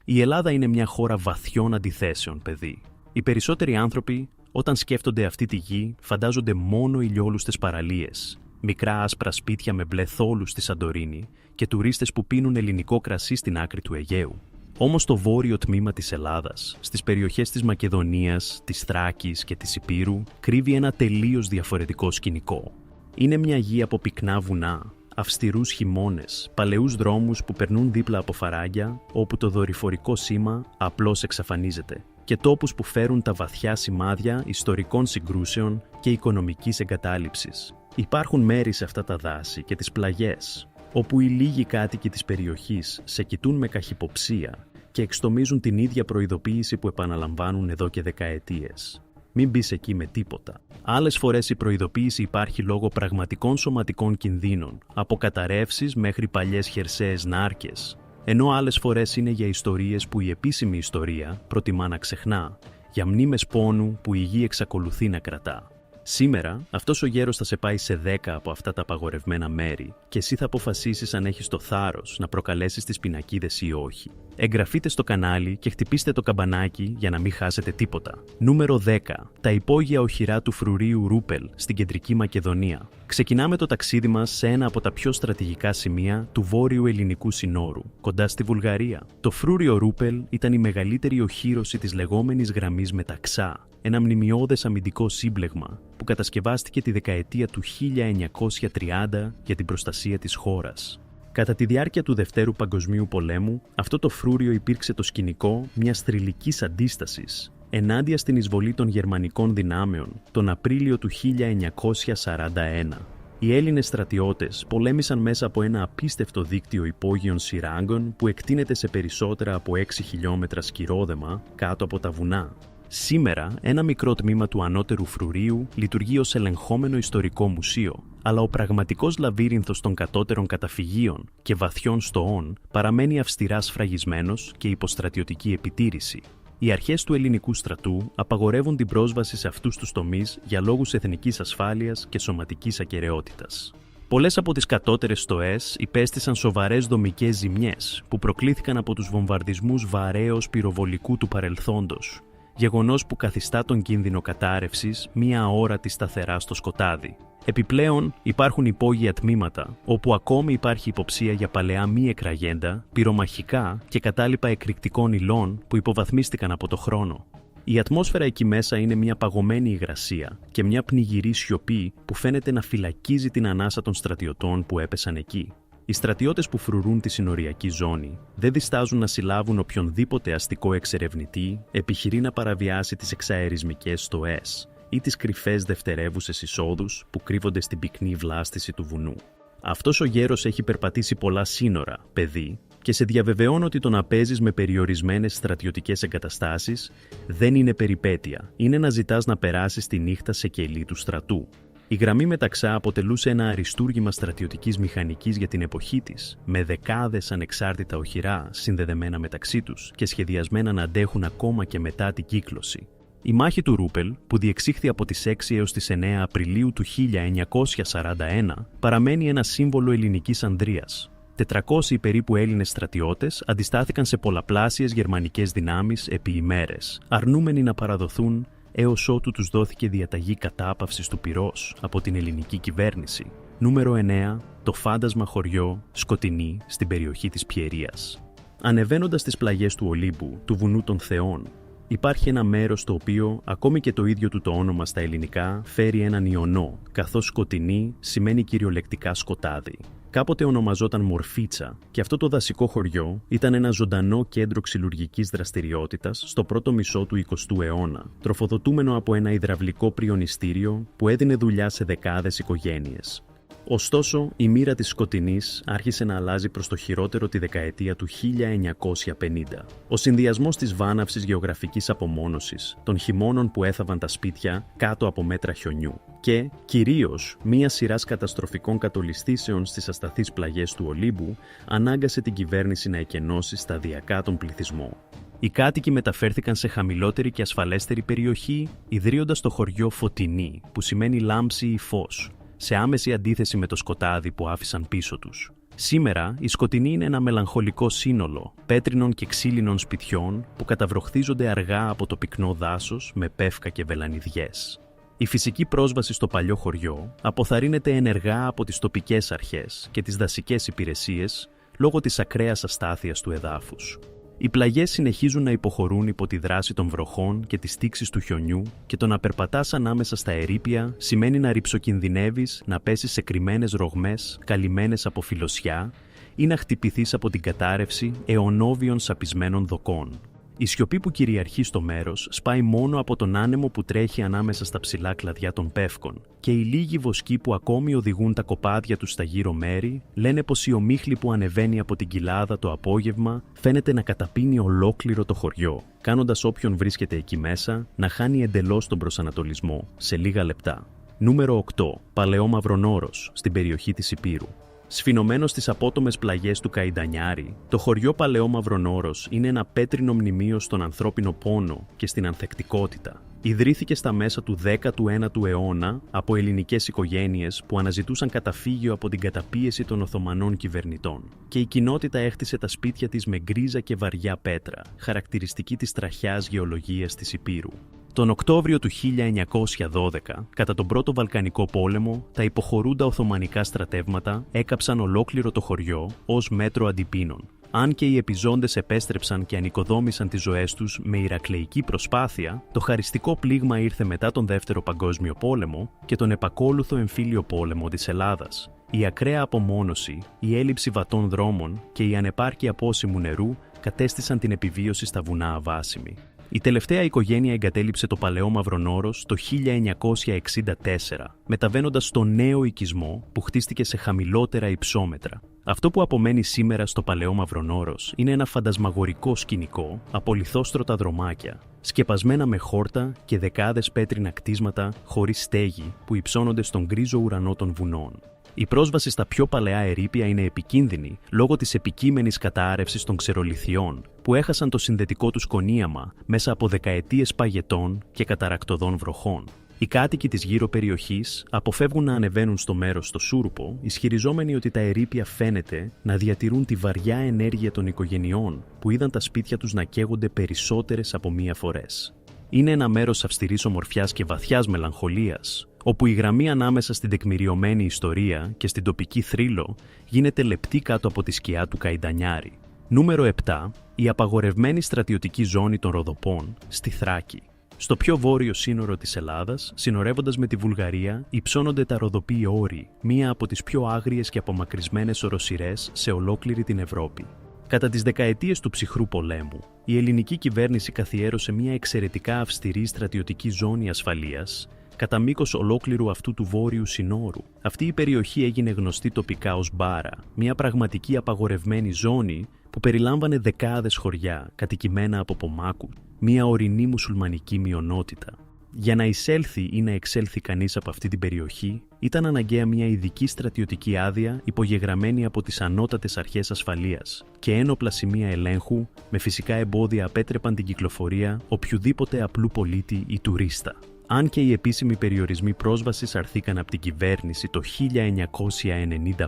Η Ελλάδα είναι μια χώρα βαθιών αντιθέσεων, παιδί. Οι περισσότεροι άνθρωποι, όταν σκέφτονται αυτή τη γη, φαντάζονται μόνο ηλιόλουστες παραλίες, μικρά άσπρα σπίτια με μπλε θόλους στη Σαντορίνη και τουρίστες που πίνουν ελληνικό κρασί στην άκρη του Αιγαίου. Όμως το βόρειο τμήμα της Ελλάδας, στις περιοχές της Μακεδονίας, της Θράκης και της Ηπείρου, κρύβει ένα τελείως διαφορετικό σκηνικό. Είναι μια γη από πυκνά βουνά, αυστηρούς χειμώνες, παλαιούς δρόμους που περνούν δίπλα από φαράγγια, όπου το δορυφορικό σήμα απλώς εξαφανίζεται, και τόπους που φέρουν τα βαθιά σημάδια ιστορικών συγκρούσεων και οικονομικής εγκατάλειψης. Υπάρχουν μέρη σε αυτά τα δάση και τις πλαγιές, όπου οι λίγοι κάτοικοι της περιοχής σε κοιτούν με καχυποψία και εξτομίζουν την ίδια προειδοποίηση που επαναλαμβάνουν εδώ και δεκαετίες. Μην μπεις εκεί με τίποτα. Άλλες φορές η προειδοποίηση υπάρχει λόγω πραγματικών σωματικών κινδύνων, από καταρρεύσεις μέχρι παλιές χερσαίες νάρκες, ενώ άλλες φορές είναι για ιστορίες που η επίσημη ιστορία προτιμά να ξεχνά, για μνήμες πόνου που η γη εξακολουθεί να κρατά. Σήμερα, αυτός ο γέρος θα σε πάει σε 10 από αυτά τα απαγορευμένα μέρη και εσύ θα αποφασίσεις αν έχεις το θάρρος να προκαλέσεις τις πινακίδες ή όχι. Εγγραφείτε στο κανάλι και χτυπήστε το καμπανάκι για να μην χάσετε τίποτα. Νούμερο 10. Τα υπόγεια οχυρά του φρουρίου Ρούπελ στην κεντρική Μακεδονία. Ξεκινάμε το ταξίδι μας σε ένα από τα πιο στρατηγικά σημεία του βόρειου ελληνικού συνόρου, κοντά στη Βουλγαρία. Το φρούριο Ρούπελ ήταν η μεγαλύτερη οχύρωση της λεγόμενης γραμμής Μεταξά, ένα μνημιώδες αμυντικό σύμπλεγμα που κατασκευάστηκε τη δεκαετία του 1930 για την προστασία της χώρας. Κατά τη διάρκεια του Δευτέρου Παγκοσμίου Πολέμου, αυτό το φρούριο υπήρξε το σκηνικό μιας θρυλικής αντίστασης ενάντια στην εισβολή των γερμανικών δυνάμεων τον Απρίλιο του 1941. Οι Έλληνες στρατιώτες πολέμησαν μέσα από ένα απίστευτο δίκτυο υπόγειων σειράγκων που εκτείνεται σε περισσότερα από 6 χιλιόμετρα σκυρόδεμα κάτω από τα βουνά. Σήμερα, ένα μικρό τμήμα του ανώτερου φρουρίου λειτουργεί ως ελεγχόμενο ιστορικό μουσείο, αλλά ο πραγματικός λαβύρινθος των κατώτερων καταφυγίων και βαθιών στοών παραμένει αυστηρά σφραγισμένος και υπό στρατιωτική επιτήρηση. Οι αρχές του ελληνικού στρατού απαγορεύουν την πρόσβαση σε αυτούς τους τομείς για λόγους εθνικής ασφάλειας και σωματικής ακεραιότητας. Πολλές από τις κατώτερες στοές υπέστησαν σοβαρές δομικές ζημιές που προκλήθηκαν από τους βομβαρδισμούς βαρέως πυροβολικού του παρελθόντος, γεγονός που καθιστά τον κίνδυνο κατάρρευσης μία αόρατη σταθερά στο σκοτάδι. Επιπλέον, υπάρχουν υπόγεια τμήματα, όπου ακόμη υπάρχει υποψία για παλαιά μη εκραγέντα, πυρομαχικά και κατάλοιπα εκρηκτικών υλών που υποβαθμίστηκαν από το χρόνο. Η ατμόσφαιρα εκεί μέσα είναι μια παγωμένη υγρασία και μια πνιγυρή σιωπή που φαίνεται να φυλακίζει την ανάσα των στρατιωτών που έπεσαν εκεί. Οι στρατιώτες που φρουρούν τη συνοριακή ζώνη δεν διστάζουν να συλλάβουν οποιονδήποτε αστικό εξερευνητή επιχειρεί να παραβιάσει τις εξαερισμικές στοές ή τις κρυφές δευτερεύουσες εισόδους που κρύβονται στην πυκνή βλάστηση του βουνού. Αυτός ο γέρος έχει περπατήσει πολλά σύνορα, παιδί, και σε διαβεβαιώνω ότι το να παίζεις με περιορισμένες στρατιωτικές εγκαταστάσεις δεν είναι περιπέτεια, είναι να ζητάς να περάσεις τη νύχτα σε κελί του στρατού. Η γραμμή Μεταξά αποτελούσε ένα αριστούργημα στρατιωτικής μηχανικής για την εποχή της, με δεκάδες ανεξάρτητα οχυρά συνδεδεμένα μεταξύ τους και σχεδιασμένα να αντέχουν ακόμα και μετά την κύκλωση. Η μάχη του Ρούπελ, που διεξήχθη από τις 6 έως τις 9 Απριλίου του 1941, παραμένει ένα σύμβολο ελληνικής ανδρείας. 400 περίπου Έλληνες στρατιώτες αντιστάθηκαν σε πολλαπλάσιες γερμανικές δυνάμεις επί ημέρες, αρνούμενοι να παραδοθούν έως ότου τους δόθηκε διαταγή κατάπαυσης του πυρός από την ελληνική κυβέρνηση. Νούμερο 9. Το φάντασμα χωριό Σκοτεινή στην περιοχή της Πιερίας. Ανεβαίνοντας τις πλαγιές του Ολύμπου, του βουνού των Θεών, υπάρχει ένα μέρος το οποίο, ακόμη και το ίδιο του το όνομα στα ελληνικά, φέρει έναν ιονό, καθώς σκοτεινή σημαίνει κυριολεκτικά σκοτάδι. Κάποτε ονομαζόταν Μορφίτσα και αυτό το δασικό χωριό ήταν ένα ζωντανό κέντρο ξυλουργικής δραστηριότητας στο πρώτο μισό του 20ου αιώνα, τροφοδοτούμενο από ένα υδραυλικό πριονιστήριο που έδινε δουλειά σε δεκάδες οικογένειες. Ωστόσο, η μοίρα της Σκοτεινής άρχισε να αλλάζει προς το χειρότερο τη δεκαετία του 1950. Ο συνδυασμός της βάναυσης γεωγραφικής απομόνωσης, των χειμώνων που έθαβαν τα σπίτια κάτω από μέτρα χιονιού και, κυρίως, μία σειράς καταστροφικών κατολιστήσεων στις ασταθείς πλαγιές του Ολύμπου ανάγκασε την κυβέρνηση να εκενώσει σταδιακά τον πληθυσμό. Οι κάτοικοι μεταφέρθηκαν σε χαμηλότερη και ασφαλέστερη περιοχή, ιδρύοντας το χωριό Φωτεινή, που σημαίνει λάμψη ή φως, σε άμεση αντίθεση με το σκοτάδι που άφησαν πίσω τους. Σήμερα, η Σκοτεινή είναι ένα μελαγχολικό σύνολο πέτρινων και ξύλινων σπιτιών που καταβροχθίζονται αργά από το πυκνό δάσος με πεύκα και βελανιδιές. Η φυσική πρόσβαση στο παλιό χωριό αποθαρρύνεται ενεργά από τις τοπικές αρχές και τις δασικές υπηρεσίες λόγω της ακραίας αστάθειας του εδάφους. Οι πλαγιές συνεχίζουν να υποχωρούν υπό τη δράση των βροχών και της τήξης του χιονιού και το να περπατάς ανάμεσα στα ερείπια σημαίνει να ρυψοκινδυνεύεις, να πέσεις σε κρυμμένες ρογμές, καλυμμένες από φυλλωσιά ή να χτυπηθείς από την κατάρρευση αιωνόβιων σαπισμένων δοκών. Η σιωπή που κυριαρχεί στο μέρος σπάει μόνο από τον άνεμο που τρέχει ανάμεσα στα ψηλά κλαδιά των πεύκων και οι λίγοι βοσκοί που ακόμη οδηγούν τα κοπάδια τους στα γύρω μέρη λένε πως η ομίχλη που ανεβαίνει από την κοιλάδα το απόγευμα φαίνεται να καταπίνει ολόκληρο το χωριό, κάνοντας όποιον βρίσκεται εκεί μέσα να χάνει εντελώς τον προσανατολισμό σε λίγα λεπτά. Νούμερο 8. Παλαιό Μαυρονόρος, στην περιοχή της Υπήρου. Σφινωμένο στις απότομες πλαγιές του Καϊντανιάρη, το χωριό Παλαιό Μαυρονόρος είναι ένα πέτρινο μνημείο στον ανθρώπινο πόνο και στην ανθεκτικότητα. Ιδρύθηκε στα μέσα του 19ου αιώνα από ελληνικές οικογένειες που αναζητούσαν καταφύγιο από την καταπίεση των Οθωμανών κυβερνητών και η κοινότητα έχτισε τα σπίτια της με γκρίζα και βαριά πέτρα, χαρακτηριστική της τραχιάς γεωλογίας της Υπήρου. Τον Οκτώβριο του 1912, κατά τον Πρώτο Βαλκανικό Πόλεμο, τα υποχωρούντα Οθωμανικά στρατεύματα έκαψαν ολόκληρο το χωριό ως μέτρο αντιπίνων. Αν και οι επιζώντες επέστρεψαν και ανοικοδόμησαν τις ζωές τους με ηρακλεϊκή προσπάθεια, το χαριστικό πλήγμα ήρθε μετά τον Δεύτερο Παγκόσμιο Πόλεμο και τον επακόλουθο εμφύλιο πόλεμο της Ελλάδας. Η ακραία απομόνωση, η έλλειψη βατών δρόμων και η ανεπάρκεια πόσιμου νερού κατέστησαν την επιβίωση στα βουνά αβάσιμη. Η τελευταία οικογένεια εγκατέλειψε το Παλαιό Μαυρονόρος το 1964, μεταβαίνοντας στο νέο οικισμό που χτίστηκε σε χαμηλότερα υψόμετρα. Αυτό που απομένει σήμερα στο Παλαιό Μαυρονόρος είναι ένα φαντασμαγορικό σκηνικό από λιθόστρωτα δρομάκια, σκεπασμένα με χόρτα και δεκάδες πέτρινα κτίσματα χωρίς στέγη που υψώνονται στον γκρίζο ουρανό των βουνών. Η πρόσβαση στα πιο παλαιά ερείπια είναι επικίνδυνη λόγω της επικείμενης κατάρρευσης των ξερολιθιών που έχασαν το συνδετικό τους κονίαμα μέσα από δεκαετίες παγετών και καταρακτωδών βροχών. Οι κάτοικοι της γύρω περιοχής αποφεύγουν να ανεβαίνουν στο μέρος στο Σούρουπο, ισχυριζόμενοι ότι τα ερείπια φαίνεται να διατηρούν τη βαριά ενέργεια των οικογενειών που είδαν τα σπίτια τους να καίγονται περισσότερες από μία φορές. Είναι ένα μέρος αυστηρής ομορφιάς και βαθιάς μελαγχολίας, όπου η γραμμή ανάμεσα στην τεκμηριωμένη ιστορία και στην τοπική θρύλο γίνεται λεπτή κάτω από τη σκιά του Καϊντανιάρη. Νούμερο 7. Η απαγορευμένη στρατιωτική ζώνη των Ροδοπών στη Θράκη. Στο πιο βόρειο σύνορο της Ελλάδας, συνορεύοντας με τη Βουλγαρία, υψώνονται τα Ροδοποί Όροι, μία από τις πιο άγριες και απομακρυσμένες οροσειρές σε ολόκληρη την Ευρώπη. Κατά τις δεκαετίες του ψυχρού πολέμου, η ελληνική κυβέρνηση καθιέρωσε μια εξαιρετικά αυστηρή στρατιωτική ζώνη ασφαλείας κατά μήκος ολόκληρου αυτού του βόρειου συνόρου. Αυτή η περιοχή έγινε γνωστή τοπικά ως Μπάρα, μια πραγματική απαγορευμένη ζώνη που περιλάμβανε δεκάδες χωριά κατοικημένα από Πομάκου, μια ορεινή μουσουλμανική μειονότητα. Για να εισέλθει ή να εξέλθει κανείς από αυτή την περιοχή, ήταν αναγκαία μια ειδική στρατιωτική άδεια υπογεγραμμένη από τις ανώτατες αρχές ασφαλείας και ένοπλα σημεία ελέγχου με φυσικά εμπόδια απέτρεπαν την κυκλοφορία οποιουδήποτε απλού πολίτη ή τουρίστα. Αν και οι επίσημοι περιορισμοί πρόσβασης αρθήκαν από την κυβέρνηση το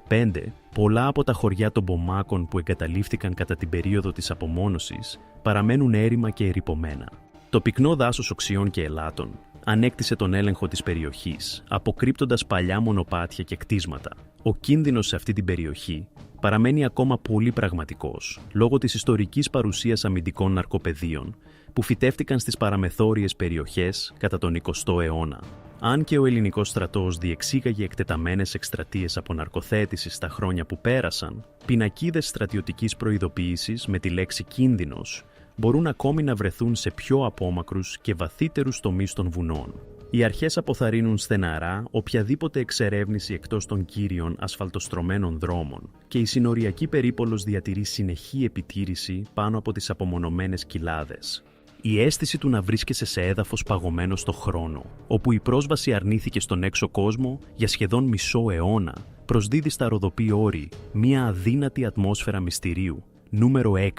1995, πολλά από τα χωριά των Πομάκων που εγκαταλείφθηκαν κατά την περίοδο της απομόνωσης παραμένουν έρημα και ερειπωμένα. Το πυκνό δάσος οξιών και ελάτων ανέκτησε τον έλεγχο της περιοχής, αποκρύπτοντας παλιά μονοπάτια και κτίσματα. Ο κίνδυνος σε αυτή την περιοχή παραμένει ακόμα πολύ πραγματικός, λόγω της ιστορικής παρουσίας αμυντικών ναρκοπαιδείων που φυτεύτηκαν στις παραμεθόριες περιοχές κατά τον 20ο αιώνα. Αν και ο ελληνικός στρατός διεξήγαγε εκτεταμένες εκστρατείες αποναρκοθέτησης στα χρόνια που πέρασαν, πινακίδες στρατιωτικής προειδοποίησης με τη λέξη «κίνδυνος» μπορούν ακόμη να βρεθούν σε πιο απόμακρους και βαθύτερους τομείς των βουνών. Οι αρχές αποθαρρύνουν στεναρά οποιαδήποτε εξερεύνηση εκτός των κύριων ασφαλτοστρωμένων δρόμων και η συνοριακή περίπολος διατηρεί συνεχή επιτήρηση πάνω από τις απομονωμένες κοιλάδες. Η αίσθηση του να βρίσκεσαι σε έδαφος παγωμένο στο χρόνο, όπου η πρόσβαση αρνήθηκε στον έξω κόσμο για σχεδόν μισό αιώνα, προσδίδει στα Ροδοπή Όρη μια αδύνατη ατμόσφαιρα μυστηρίου. Νούμερο 6.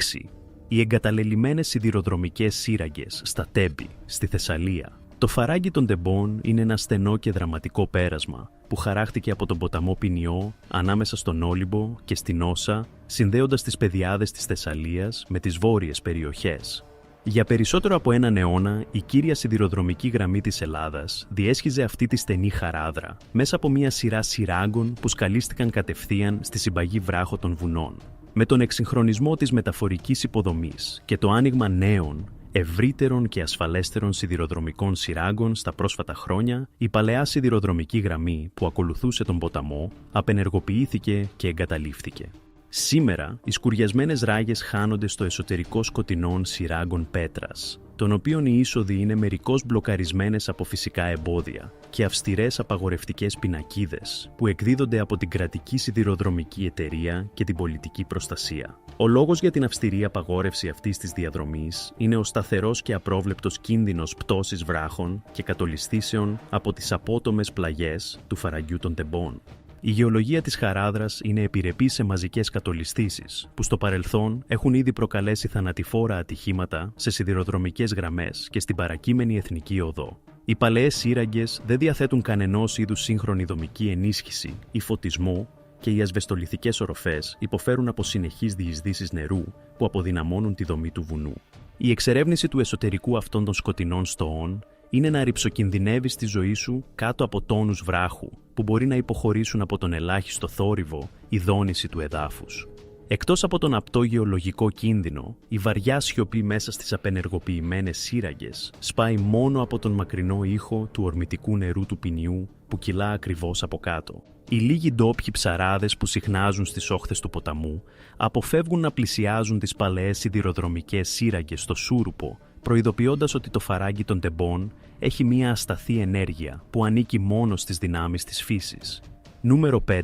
Οι εγκαταλελειμμένες σιδηροδρομικές σύραγγες στα Τέμπη, στη Θεσσαλία. Το φαράγγι των Τεμπών είναι ένα στενό και δραματικό πέρασμα που χαράχτηκε από τον ποταμό Ποινιό ανάμεσα στον Όλυμπο και στην Όσα, συνδέοντας τις πεδιάδες της Θεσσαλίας με τις βόρειες περιοχές. Για περισσότερο από έναν αιώνα, η κύρια σιδηροδρομική γραμμή της Ελλάδας διέσχιζε αυτή τη στενή χαράδρα, μέσα από μια σειρά σειράγκων που σκαλίστηκαν κατευθείαν στη συμπαγή βράχο των βουνών. Με τον εξυγχρονισμό της μεταφορικής υποδομής και το άνοιγμα νέων, ευρύτερων και ασφαλέστερων σιδηροδρομικών σειράγκων στα πρόσφατα χρόνια, η παλαιά σιδηροδρομική γραμμή που ακολουθούσε τον ποταμό απενεργοποιήθηκε και εγκαταλείφθηκε. Σήμερα, οι σκουριασμένες ράγες χάνονται στο εσωτερικό σκοτεινών σειράγκων πέτρας, των οποίων οι είσοδοι είναι μερικώς μπλοκαρισμένες από φυσικά εμπόδια και αυστηρές απαγορευτικές πινακίδες που εκδίδονται από την κρατική σιδηροδρομική εταιρεία και την πολιτική προστασία. Ο λόγος για την αυστηρή απαγόρευση αυτής της διαδρομής είναι ο σταθερός και απρόβλεπτος κίνδυνος πτώσης βράχων και κατολισθήσεων από τις απότομες πλαγιές του φαραγγιού των τεμπών. Η γεωλογία της χαράδρας είναι επιρρεπή σε μαζικές κατολισθήσεις, που στο παρελθόν έχουν ήδη προκαλέσει θανατηφόρα ατυχήματα σε σιδηροδρομικές γραμμές και στην παρακείμενη εθνική οδό. Οι παλαιές σύραγγες δεν διαθέτουν κανενός είδους σύγχρονη δομική ενίσχυση ή φωτισμό και οι ασβεστολιθικές οροφές υποφέρουν από συνεχείς διεισδύσεις νερού που αποδυναμώνουν τη δομή του βουνού. Η εξερεύνηση του εσωτερικού αυτών των σκοτεινών στοών είναι να ρυψοκινδυνεύεις τη ζωή σου κάτω από τόνους βράχου που μπορεί να υποχωρήσουν από τον ελάχιστο θόρυβο ή δόνηση του εδάφους. Εκτός από τον απτό γεωλογικό κίνδυνο, η βαριά σιωπή μέσα στις απενεργοποιημένες σύραγγες σπάει μόνο από τον μακρινό ήχο του ορμητικού νερού του Ποινιού που κυλά ακριβώς από κάτω. Οι λίγοι ντόπιοι ψαράδες που συχνάζουν στις όχθες του ποταμού αποφεύγουν να πλησιάζουν τις παλαιές σιδηροδρομικές σύραγγες στο Σούρουπο, προειδοποιώντας ότι το φαράγγι των τεμπών έχει μία ασταθή ενέργεια που ανήκει μόνο στις δυνάμεις της φύσης. Νούμερο 5.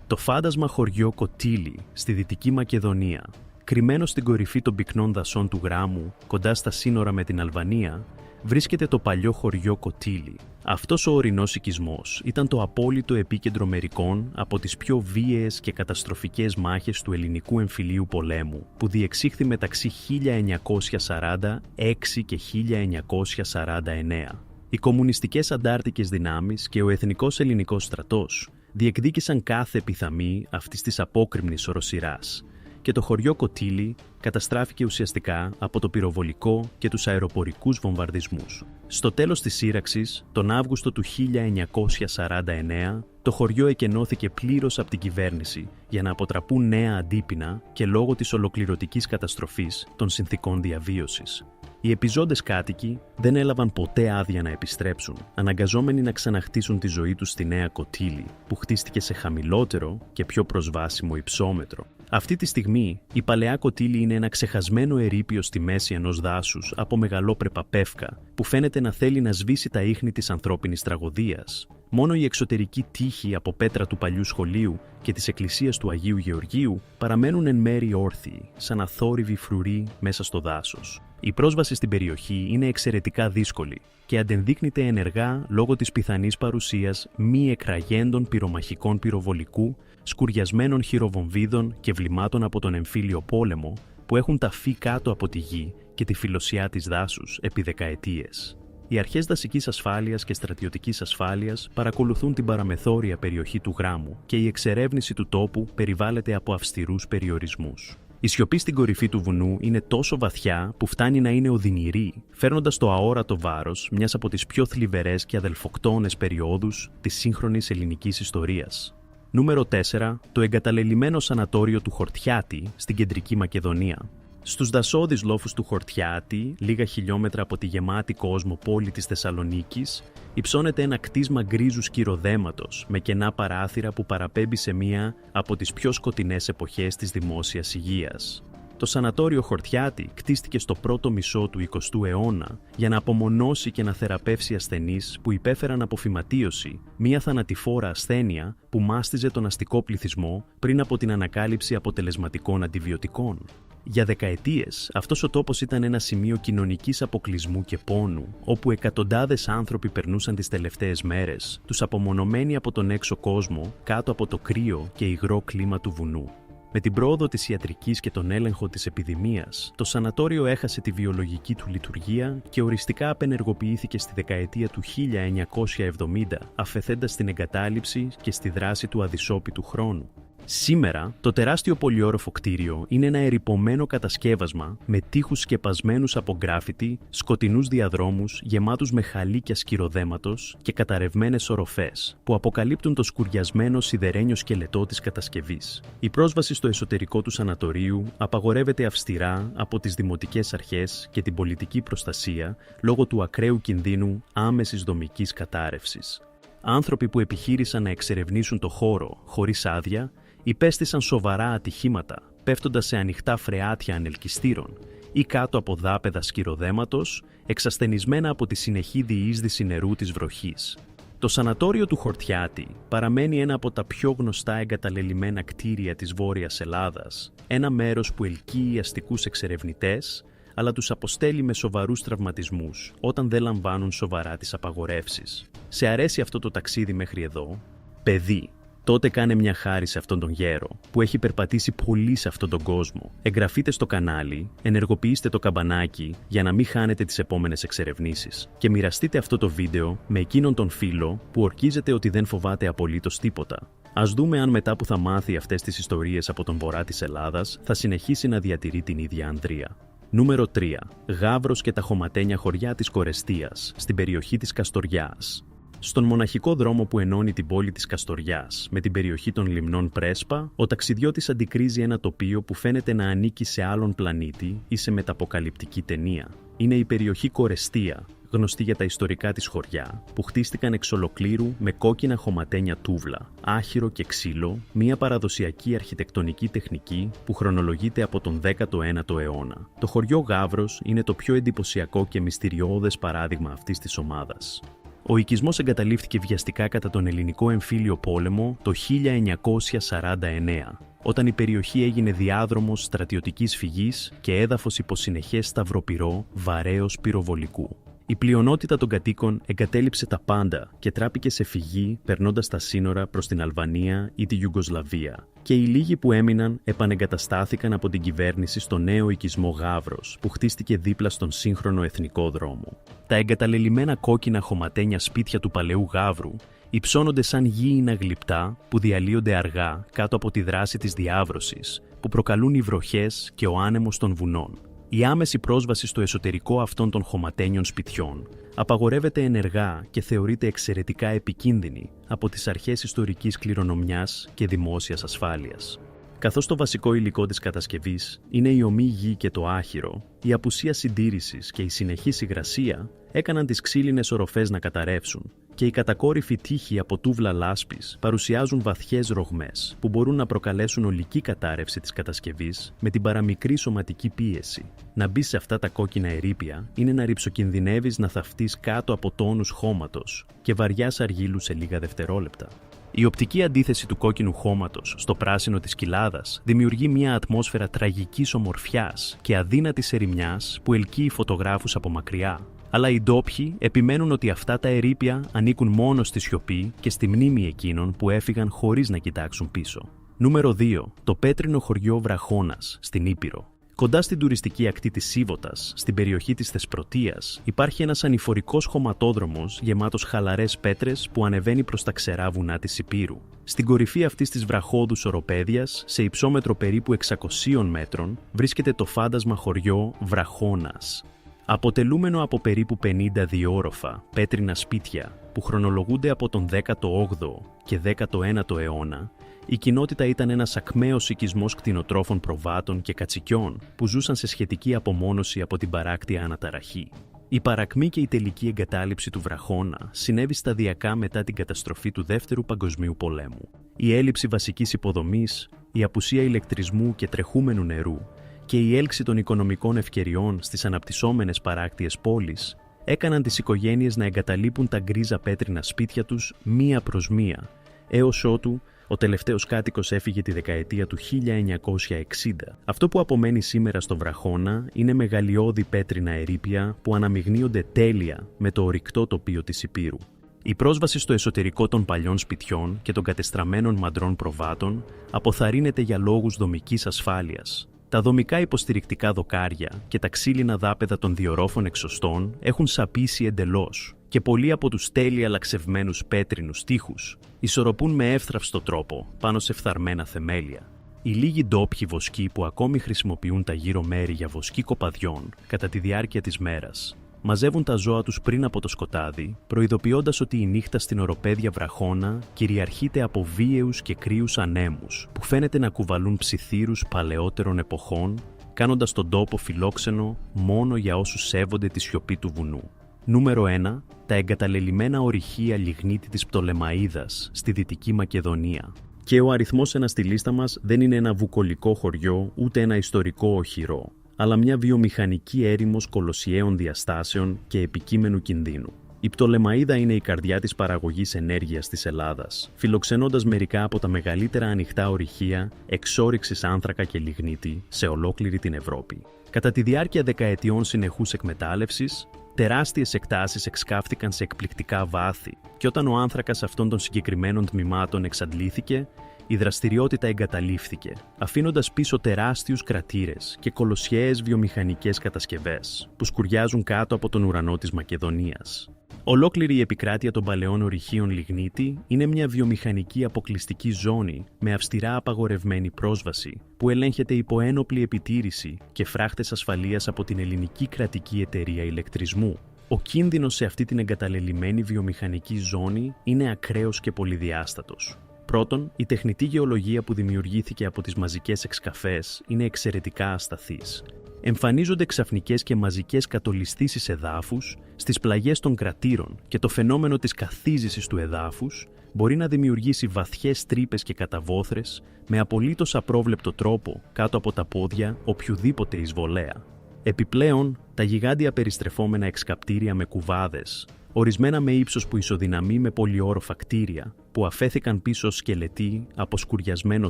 Το φάντασμα χωριό Κωτήλη στη Δυτική Μακεδονία. Κρυμμένο στην κορυφή των πυκνών δασών του Γράμμου, κοντά στα σύνορα με την Αλβανία, βρίσκεται το παλιό χωριό Κωτήλη. Αυτός ο ορεινός οικισμός ήταν το απόλυτο επίκεντρο μερικών από τις πιο βίαιες και καταστροφικές μάχες του ελληνικού εμφυλίου πολέμου, που διεξήχθη μεταξύ 1946 και 1949. Οι κομμουνιστικές αντάρτικες δυνάμεις και ο εθνικός ελληνικός στρατός διεκδίκησαν κάθε πιθαμή αυτής της απόκρημνης οροσειράς και το χωριό Κωτήλη καταστράφηκε ουσιαστικά από το πυροβολικό και τους αεροπορικούς βομβαρδισμούς. Στο τέλος της σύραξης, τον Αύγουστο του 1949, το χωριό εκενώθηκε πλήρως από την κυβέρνηση για να αποτραπούν νέα αντίπεινα και λόγω της ολοκληρωτικής καταστροφής των συνθηκών διαβίωσης. Οι επιζώντες κάτοικοι δεν έλαβαν ποτέ άδεια να επιστρέψουν, αναγκαζόμενοι να ξαναχτίσουν τη ζωή τους στη νέα Κωτήλη, που χτίστηκε σε χαμηλότερο και πιο προσβάσιμο υψόμετρο. Αυτή τη στιγμή, η παλαιά Κωτήλη είναι ένα ξεχασμένο ερείπιο στη μέση ενός δάσους από μεγαλόπρεπα πεύκα, που φαίνεται να θέλει να σβήσει τα ίχνη της ανθρώπινης τραγωδίας. Μόνο η εξωτερική τείχη από πέτρα του παλιού σχολείου και της εκκλησίας του Αγίου Γεωργίου παραμένουν εν μέρει όρθιοι, σαν αθόρυβοι φρουροί μέσα στο δάσος. Η πρόσβαση στην περιοχή είναι εξαιρετικά δύσκολη και αντενδείκνυται ενεργά λόγω της πιθανής παρουσίας μη εκραγέντων πυρομαχικών πυροβολικού, σκουριασμένων χειροβομβίδων και βλημάτων από τον εμφύλιο πόλεμο που έχουν ταφεί κάτω από τη γη και τη φιλοσιά της δάσους επί δεκαετίες. Οι αρχές δασικής ασφάλειας και στρατιωτικής ασφάλειας παρακολουθούν την παραμεθόρια περιοχή του Γράμμου και η εξερεύνηση του τόπου περιβάλλεται από αυστηρούς περιορισμούς. Η σιωπή στην κορυφή του βουνού είναι τόσο βαθιά που φτάνει να είναι οδυνηρή, φέρνοντας το αόρατο βάρος μιας από τις πιο θλιβερές και αδελφοκτόνες περιόδους της σύγχρονης ελληνικής ιστορίας. Νούμερο 4. Το εγκαταλελειμμένο σανατόριο του Χορτιάτη στην Κεντρική Μακεδονία. Στους δασώδεις λόφους του Χορτιάτη, λίγα χιλιόμετρα από τη γεμάτη κόσμο πόλη της Θεσσαλονίκης, υψώνεται ένα κτίσμα γκρίζου σκυροδέματος με κενά παράθυρα που παραπέμπει σε μία από τις πιο σκοτεινές εποχές της δημόσιας υγείας. Το σανατόριο Χορτιάτη κτίστηκε στο πρώτο μισό του 20ου αιώνα για να απομονώσει και να θεραπεύσει ασθενείς που υπέφεραν από φυματίωση, μία θανατηφόρα ασθένεια που μάστιζε τον αστικό πληθυσμό πριν από την ανακάλυψη αποτελεσματικών αντιβιωτικών. Για δεκαετίες, αυτός ο τόπος ήταν ένα σημείο κοινωνικής αποκλεισμού και πόνου, όπου εκατοντάδες άνθρωποι περνούσαν τις τελευταίες μέρες, τους απομονωμένοι από τον έξω κόσμο, κάτω από το κρύο και υγρό κλίμα του βουνού. Με την πρόοδο της ιατρικής και τον έλεγχο της επιδημίας, το σανατόριο έχασε τη βιολογική του λειτουργία και οριστικά απενεργοποιήθηκε στη δεκαετία του 1970, αφεθέντας την εγκατάλειψη και στη δράση του αδυσόπιτου χρόνου. Σήμερα, το τεράστιο πολυόροφο κτίριο είναι ένα ερειπωμένο κατασκεύασμα με τοίχους σκεπασμένους από γκράφιτι, σκοτεινούς διαδρόμους γεμάτους με χαλίκια σκυροδέματος και καταρρευμένες οροφές που αποκαλύπτουν το σκουριασμένο σιδερένιο σκελετό της κατασκευής. Η πρόσβαση στο εσωτερικό του σανατορίου απαγορεύεται αυστηρά από τις δημοτικές αρχές και την πολιτική προστασία λόγω του ακραίου κινδύνου άμεσης δομικής κατάρρευσης. Άνθρωποι που επιχείρησαν να εξερευνήσουν το χώρο χωρίς άδεια υπέστησαν σοβαρά ατυχήματα, πέφτοντας σε ανοιχτά φρεάτια ανελκυστήρων ή κάτω από δάπεδα σκυροδέματος, εξασθενισμένα από τη συνεχή διείσδυση νερού της βροχής. Το σανατόριο του Χορτιάτη παραμένει ένα από τα πιο γνωστά εγκαταλελειμμένα κτίρια της Βόρειας Ελλάδας, ένα μέρος που ελκύει αστικούς εξερευνητές, αλλά τους αποστέλει με σοβαρούς τραυματισμούς όταν δεν λαμβάνουν σοβαρά τις απαγορεύσεις. Σε αρέσει αυτό το ταξίδι μέχρι εδώ? Παιδί, τότε κάνε μια χάρη σε αυτόν τον γέρο που έχει περπατήσει πολύ σε αυτόν τον κόσμο. Εγγραφείτε στο κανάλι, ενεργοποιήστε το καμπανάκι για να μην χάνετε τις επόμενες εξερευνήσεις και μοιραστείτε αυτό το βίντεο με εκείνον τον φίλο που ορκίζεται ότι δεν φοβάται απολύτως τίποτα. Ας δούμε αν μετά που θα μάθει αυτές τις ιστορίες από τον βορρά της Ελλάδας θα συνεχίσει να διατηρεί την ίδια ανδρεία. Νούμερο 3. Γαύρος και τα χωματένια χωριά της Κορεστίας, στην περιοχή της Καστοριάς. Στον μοναχικό δρόμο που ενώνει την πόλη της Καστοριάς με την περιοχή των λιμνών Πρέσπα, ο ταξιδιώτης αντικρίζει ένα τοπίο που φαίνεται να ανήκει σε άλλον πλανήτη ή σε μεταποκαλυπτική ταινία. Είναι η περιοχή Κορεστία, γνωστή για τα ιστορικά της χωριά, που χτίστηκαν εξ ολοκλήρου με κόκκινα χωματένια τούβλα, άχυρο και ξύλο, μια παραδοσιακή αρχιτεκτονική τεχνική που χρονολογείται από τον 19ο αιώνα. Το χωριό Γαύρος είναι το πιο εντυπωσιακό και μυστηριώδες παράδειγμα αυτής της ομάδας. Ο οικισμός εγκαταλείφθηκε βιαστικά κατά τον Ελληνικό Εμφύλιο Πόλεμο το 1949, όταν η περιοχή έγινε διάδρομος στρατιωτικής φυγής και έδαφος υπό συνεχές σταυροπυρό βαρέως πυροβολικού. Η πλειονότητα των κατοίκων εγκατέλειψε τα πάντα και τράπηκε σε φυγή περνώντας τα σύνορα προς την Αλβανία ή τη Ιουγκοσλαβία. Και οι λίγοι που έμειναν επανεγκαταστάθηκαν από την κυβέρνηση στο νέο οικισμό Γαύρος, που χτίστηκε δίπλα στον σύγχρονο εθνικό δρόμο. Τα εγκαταλελειμμένα κόκκινα χωματένια σπίτια του παλαιού Γαύρου υψώνονται σαν γήινα γλυπτά που διαλύονται αργά κάτω από τη δράση της διάβρωσης, που προκαλούν οι βροχές και ο άνεμος των βουνών. Η άμεση πρόσβαση στο εσωτερικό αυτών των χωματένιων σπιτιών απαγορεύεται ενεργά και θεωρείται εξαιρετικά επικίνδυνη από τις αρχές ιστορικής κληρονομιάς και δημόσιας ασφάλειας. Καθώς το βασικό υλικό της κατασκευής είναι η ομή γη και το άχυρο, η απουσία συντήρησης και η συνεχής υγρασία έκαναν τις ξύλινες οροφές να καταρρεύσουν και οι κατακόρυφοι τοίχοι από τούβλα λάσπης παρουσιάζουν βαθιές ρογμές που μπορούν να προκαλέσουν ολική κατάρρευση της κατασκευής με την παραμικρή σωματική πίεση. Να μπεις σε αυτά τα κόκκινα ερείπια είναι να ρυψοκινδυνεύεις να θαυτείς κάτω από τόνους χώματος και βαριάς αργύλου σε λίγα δευτερόλεπτα. Η οπτική αντίθεση του κόκκινου χώματος στο πράσινο της κοιλάδας δημιουργεί μια ατμόσφαιρα τραγικής ομορφιάς και αδύνατης ερημιάς που ελκύει φωτογράφους από μακριά. Αλλά οι ντόπιοι επιμένουν ότι αυτά τα ερείπια ανήκουν μόνο στη σιωπή και στη μνήμη εκείνων που έφυγαν χωρίς να κοιτάξουν πίσω. Νούμερο 2. Το πέτρινο χωριό Βραχώνας, στην Ήπειρο. Κοντά στην τουριστική ακτή της Σίβωτας, στην περιοχή της Θεσπρωτείας, υπάρχει ένας ανηφορικός χωματόδρομος γεμάτος χαλαρές πέτρες που ανεβαίνει προς τα ξερά βουνά της Ηπείρου. Στην κορυφή αυτής της βραχώδους οροπέδιας, σε υψόμετρο περίπου 600 μέτρων, βρίσκεται το φάντασμα χωριό Βραχώνας. Αποτελούμενο από περίπου 50 διόροφα πέτρινα σπίτια που χρονολογούνται από τον 18ο και 19ο αιώνα, η κοινότητα ήταν ένας ακμαίος οικισμός κτηνοτρόφων προβάτων και κατσικιών που ζούσαν σε σχετική απομόνωση από την παράκτια αναταραχή. Η παρακμή και η τελική εγκατάλειψη του Βραχώνα συνέβη σταδιακά μετά την καταστροφή του Δεύτερου Παγκοσμίου Πολέμου. Η έλλειψη βασικής υποδομής, η απουσία ηλεκτρισμού και τρεχούμενου νερού και η έλξη των οικονομικών ευκαιριών στις αναπτυσσόμενες παράκτιες πόλεις έκαναν τις οικογένειες να εγκαταλείπουν τα γκρίζα πέτρινα σπίτια τους μία προς μία, έως ότου ο τελευταίος κάτοικος έφυγε τη δεκαετία του 1960. Αυτό που απομένει σήμερα στο Βραχώνα είναι μεγαλειώδη πέτρινα ερείπια που αναμειγνύονται τέλεια με το ορυκτό τοπίο της Ηπείρου. Η πρόσβαση στο εσωτερικό των παλιών σπιτιών και των κατεστραμμένων μαντρών προβάτων αποθαρρύνεται για λόγους δομικής ασφάλειας. Τα δομικά υποστηρικτικά δοκάρια και τα ξύλινα δάπεδα των διορόφων εξωστών έχουν σαπίσει εντελώς και πολλοί από τους τέλεια λαξευμένους πέτρινους τοίχους ισορροπούν με εύθραυστο τρόπο πάνω σε φθαρμένα θεμέλια. Οι λίγοι ντόπιοι βοσκοί που ακόμη χρησιμοποιούν τα γύρω μέρη για βοσκή κοπαδιών κατά τη διάρκεια της μέρας μαζεύουν τα ζώα τους πριν από το σκοτάδι, προειδοποιώντας ότι η νύχτα στην οροπέδια βραχώνα κυριαρχείται από βίαιους και κρύους ανέμους που φαίνεται να κουβαλούν ψιθύρους παλαιότερων εποχών, κάνοντας τον τόπο φιλόξενο μόνο για όσους σέβονται τη σιωπή του βουνού. Νούμερο 1. Τα εγκαταλελειμμένα ορυχεία λιγνίτη της Πτολεμαΐδας στη Δυτική Μακεδονία. Και ο αριθμός 1 στη λίστα μας δεν είναι ένα βουκολικό χωριό ούτε ένα ιστορικό οχυρό, αλλά μια βιομηχανική έρημος κολοσιαίων διαστάσεων και επικείμενου κινδύνου. Η Πτολεμαΐδα είναι η καρδιά της παραγωγής ενέργειας της Ελλάδας, φιλοξενώντας μερικά από τα μεγαλύτερα ανοιχτά ορυχεία εξόρυξης άνθρακα και λιγνίτη σε ολόκληρη την Ευρώπη. Κατά τη διάρκεια δεκαετιών συνεχούς εκμετάλλευσης, τεράστιες εκτάσεις εξκαύτηκαν σε εκπληκτικά βάθη και όταν ο άνθρακας αυτών των συγκεκριμένων τμήματων εξαντλήθηκε, η δραστηριότητα εγκαταλείφθηκε, αφήνοντας πίσω τεράστιους κρατήρες και κολοσιαίες βιομηχανικές κατασκευές που σκουριάζουν κάτω από τον ουρανό της Μακεδονίας. Ολόκληρη η επικράτεια των παλαιών ορυχείων λιγνίτη είναι μια βιομηχανική αποκλειστική ζώνη με αυστηρά απαγορευμένη πρόσβαση που ελέγχεται υπό ένοπλη επιτήρηση και φράχτες ασφαλείας από την ελληνική κρατική εταιρεία ηλεκτρισμού. Ο κίνδυνος σε αυτή την εγκαταλελειμμένη βιομηχανική ζώνη είναι ακραίος και πολυδιάστατος. Πρώτον, η τεχνητή γεωλογία που δημιουργήθηκε από τις μαζικές εξκαφές είναι εξαιρετικά ασταθής. Εμφανίζονται ξαφνικές και μαζικές κατολισθήσεις εδάφους στις πλαγιές των κρατήρων και το φαινόμενο της καθίζησης του εδάφους μπορεί να δημιουργήσει βαθιές τρύπες και καταβόθρες με απολύτως απρόβλεπτο τρόπο κάτω από τα πόδια οποιουδήποτε εισβολέα. Επιπλέον, τα γιγάντια περιστρεφόμενα εξκαπτήρια με κουβάδες, ορισμένα με ύψος που ισοδυναμεί με πολυόροφα κτίρια, που αφέθηκαν πίσω σκελετοί από σκουριασμένο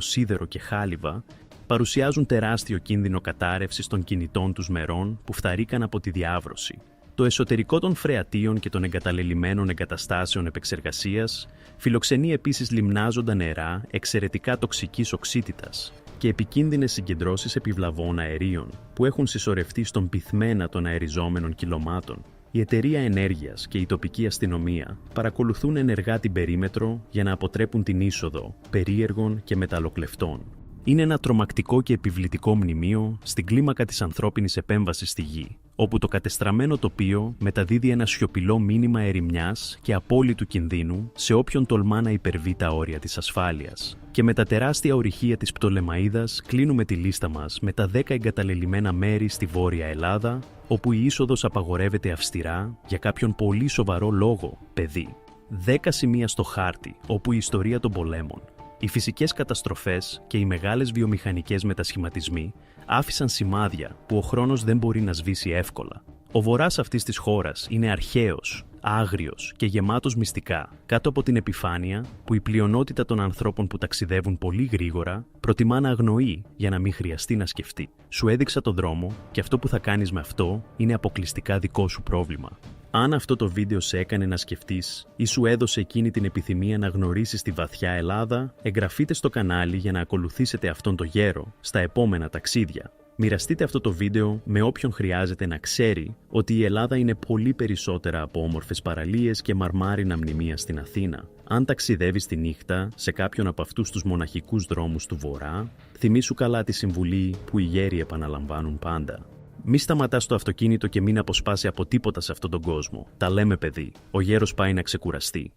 σίδερο και χάλιβα, παρουσιάζουν τεράστιο κίνδυνο κατάρρευσης των κινητών τους μερών που φθαρήκαν από τη διάβρωση. Το εσωτερικό των φρεατίων και των εγκαταλελειμμένων εγκαταστάσεων επεξεργασίας φιλοξενεί επίσης λιμνάζοντα νερά εξαιρετικά τοξικής οξύτητας και επικίνδυνες συγκεντρώσεις επιβλαβών αερίων που έχουν συσσωρευτεί στον πυθμένα των αεριζόμενων κιλωμάτων. Η εταιρεία ενέργειας και η τοπική αστυνομία παρακολουθούν ενεργά την περίμετρο για να αποτρέπουν την είσοδο περίεργων και μεταλλοκλεφτών. Είναι ένα τρομακτικό και επιβλητικό μνημείο στην κλίμακα της ανθρώπινης επέμβασης στη γη, όπου το κατεστραμμένο τοπίο μεταδίδει ένα σιωπηλό μήνυμα ερημιάς και απόλυτου κινδύνου σε όποιον τολμά να υπερβεί τα όρια της ασφάλειας. Και με τα τεράστια ορυχεία της Πτολεμαΐδας κλείνουμε τη λίστα μας με τα 10 εγκαταλελειμμένα μέρη στη Βόρεια Ελλάδα, όπου η είσοδος απαγορεύεται αυστηρά για κάποιον πολύ σοβαρό λόγο, παιδί. 10 σημεία στο χάρτη όπου η ιστορία των πολέμων, οι φυσικές καταστροφές και οι μεγάλες βιομηχανικές μετασχηματισμοί άφησαν σημάδια που ο χρόνος δεν μπορεί να σβήσει εύκολα. Ο βορράς αυτής της χώρας είναι αρχαίος, άγριος και γεμάτος μυστικά, κάτω από την επιφάνεια που η πλειονότητα των ανθρώπων που ταξιδεύουν πολύ γρήγορα προτιμά να αγνοεί για να μην χρειαστεί να σκεφτεί. Σου έδειξα το δρόμο και αυτό που θα κάνεις με αυτό είναι αποκλειστικά δικό σου πρόβλημα. Αν αυτό το βίντεο σε έκανε να σκεφτείς ή σου έδωσε εκείνη την επιθυμία να γνωρίσεις τη βαθιά Ελλάδα, εγγραφείτε στο κανάλι για να ακολουθήσετε αυτόν τον γέρο στα επόμενα ταξίδια. Μοιραστείτε αυτό το βίντεο με όποιον χρειάζεται να ξέρει ότι η Ελλάδα είναι πολύ περισσότερα από όμορφες παραλίες και μαρμάρινα μνημεία στην Αθήνα. Αν ταξιδεύεις τη νύχτα σε κάποιον από αυτούς τους μοναχικούς δρόμους του Βορρά, θυμήσου καλά τη συμβουλή που οι γέροι επαναλαμβάνουν πάντα. Μη σταματάς το αυτοκίνητο και μην αποσπάσει από τίποτα σε αυτόν τον κόσμο. Τα λέμε, παιδί. Ο γέρος πάει να ξεκουραστεί.